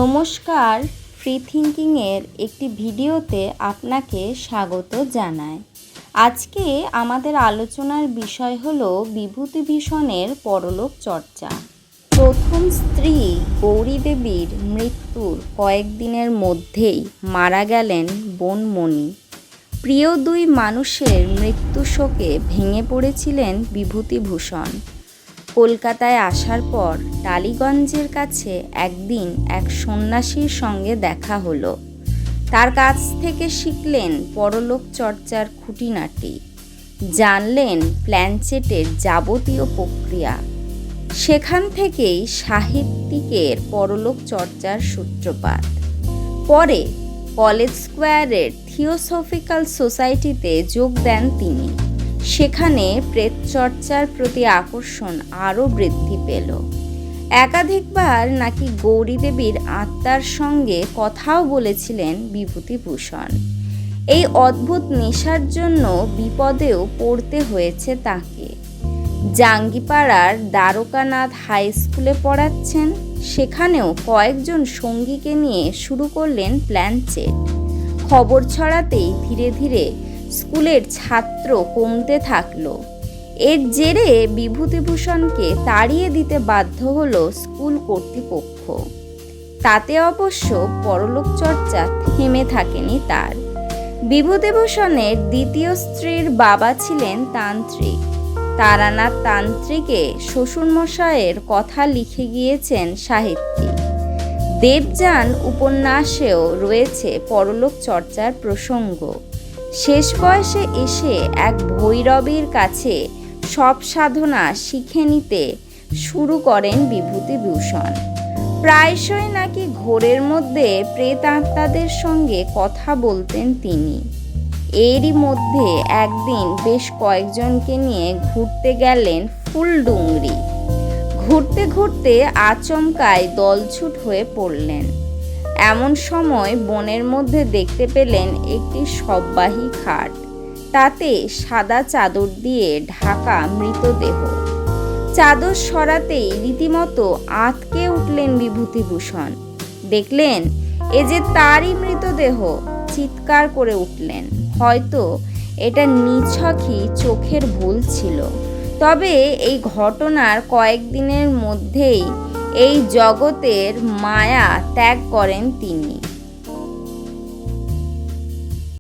নমস্কার, ফ্রি থিঙ্কিংয়ের একটি ভিডিওতে আপনাকে স্বাগত জানাই। আজকে আমাদের আলোচনার বিষয় হলো বিভূতিভূষণের পরলোক চর্চা। প্রথম স্ত্রী গৌরী দেবীর মৃত্যুর কয়েকদিনের মধ্যেই মারা গেলেন বোন মণি। প্রিয় দুই মানুষের মৃত্যু শোকে ভেঙে পড়েছিলেন বিভূতিভূষণ। কলকাতায় আসার পর টালিগঞ্জের কাছে একদিন এক সন্ন্যাসীর সঙ্গে দেখা হলো। তার কাছ থেকে শিখলেন পরলোক চর্চার খুঁটিনাটি, জানলেন প্ল্যানচেটের যাবতীয় প্রক্রিয়া। সেখান থেকেই সাহিত্যিকের পরলোক চর্চার সূত্রপাত। পরে কলেজ স্কোয়ারের থিওসফিক্যাল সোসাইটিতে যোগ দেন তিনি। সেখানে প্রেতচর্চার প্রতি আকর্ষণ আরও বৃদ্ধি পেল। একাধিকবার নাকি গৌরী দেবীর আত্মার সঙ্গে কথাও বলেছিলেন বিভূতিভূষণ। এই অদ্ভুত নেশার জন্য বিপদেও পড়তে হয়েছে তাকে। জাঙ্গিপাড়ার দ্বারকানাথ হাই স্কুলে পড়াচ্ছেন, সেখানেও কয়েকজন সঙ্গীকে নিয়ে শুরু করলেন প্ল্যানচেট। খবর ছড়াতেই ধীরে ধীরে স্কুলের ছাত্র কমতে থাকলো। এর জেরে বিভূতিভূষণকে তাড়িয়ে দিতে বাধ্য হলো স্কুল কর্তৃপক্ষ। তাতে অবশ্য পরলোক চর্চা থেমে থাকেনি তার। বিভূতিভূষণের দ্বিতীয় স্ত্রীর বাবা ছিলেন তান্ত্রিক। তারানাথ তান্ত্রিকে শ্বশুরমশাইয়ের কথা লিখে গিয়েছেন সাহিত্যিক। দেবযান উপন্যাসেও রয়েছে পরলোক চর্চার প্রসঙ্গ। শেষ বয়সে এসে এক ভৈরবীর কাছে সব সাধনা শিখে নিতে শুরু করেন বিভূতিভূষণ। প্রায়শই নাকি ঘোরের মধ্যে প্রেতাত্মাদের সঙ্গে কথা বলতেন তিনি। এরই মধ্যে একদিন বেশ কয়েকজনকে নিয়ে ঘুরতে গেলেন ফুলডুংরি। ঘুরতে ঘুরতে আচমকায় দলছুট হয়ে পড়লেন। এমন সময় বনের মধ্যে দেখতে পেলেন একটি শববাহী খাট, তাতে সাদা চাদর দিয়ে ঢাকা মৃতদেহ। চাদর সরাতেই রীতিমতো আঁতকে উঠলেন বিভূতিভূষণ। দেখলেন এ যে তারই মৃতদেহ। চিৎকার করে উঠলেন। হয়তো এটা নিছকই চোখের ভুল ছিল। তবে এই ঘটনার কয়েকদিনের মধ্যেই এই জগতের মায়া ত্যাগ করেন তিনি।